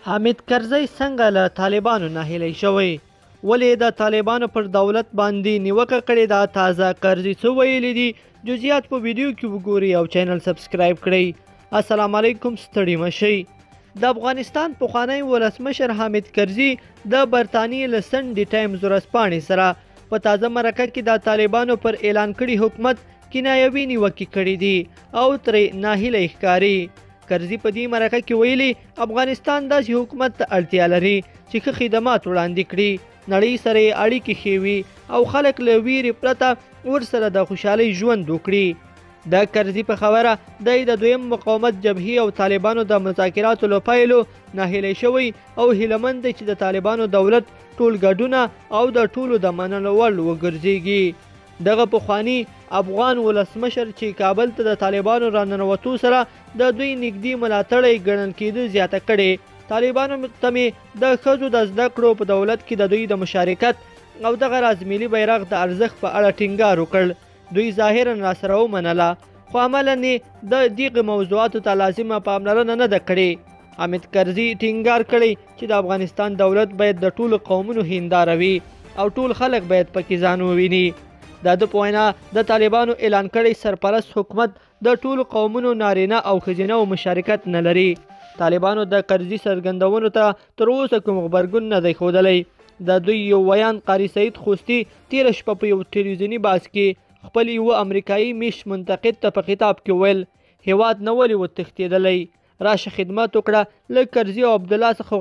حامد کرزی څنګه له طالبانو ناهیلی شوی؟ ولې د طالبانو پر دولت باندې نیوکه کړې ده؟ تازه کرزي څه ویلي دي؟ جزئیات په ویډیو کې وګورئ او چینل سبسکرایب کړئ. السلام علیکم، ستړي مشئ. د افغانستان پخوانی ولسمشر حامد کرزي د برطانیې له سنډي ټایمز ورځپاڼې سره په تازه مرکه کې د طالبانو پر اعلان کړي حکومت کنایوي نیوکې کړې دي او ترې ناهیلی ښکاري. کرزي په دې مرکه کې ویلي افغانستان داسې حکومت ته اړتیا لري چې ښه خدمات وړاندې کړي، نړۍ سره یې اړیکې ښې وي او خلک له ویرې پرته ورسره د خوشحالۍ ژوند وکړي. د کرزي په خبره دی د دویم مقاومت جبهې او طالبانو د مذاکراتو له پایلو ناهیلی شوی او هیلهمند دی چې د طالبانو دولت ټول ګډونه او د ټولو د منلو وړ وګرځېږي. دغه پخوانی افغان ولسمشر چې کابل ته د طالبانو راننوتو سره د دوی نږدې ملاتړی ګڼل کېده زیاته کړې. طالبانو ته مې د ښځو د زده کړو په دولت کې د دوی د مشارکت او دغه راز ملي بیرغ د ارزښت په اړه ټینګار وکړ. دوی ظاهرا راسره ومنله خو عملا یې د دغې موضوعاتو ته لازمه پاملرنه نه ده کړې. حامد کرزي ټینګار کړی چې د افغانستان دولت باید د ټولو قومونو هنداره وي او ټول خلک باید پکې ځان وویني. د ده په وینا د طالبانو اعلان کړی سرپرست حکومت د ټولو قومونو نارینه او ښځینه مشارکت نه لري. طالبانو د کرزي څرګندونو ته تر اوسه کوم غبرګون نه دی ښودلی. د دوی یو ویان قاري سعید خوستي تېره شپه په یو ټلویزیوني بحث کې خپل یوه امریکایي میش منتقد ته په خطاب کې ویل هیواد نه ولې وتښتېدلی، راشه خدمت وکړه، له کرزي او عبدالله څخه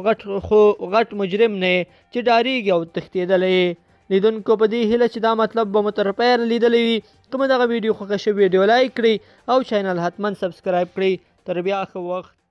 غټ مجرم نه یې چې ډارېږي او تښتېدلی یې. لیدونکو په دې هیله چې دا مطلب به مو تر پایه لیدلی وي. که مو دغه ویډیو خوښه شوې ویډیو لایک کړئ او چینل حتما سبسکرایب کړئ. تر بیا ښه وخت.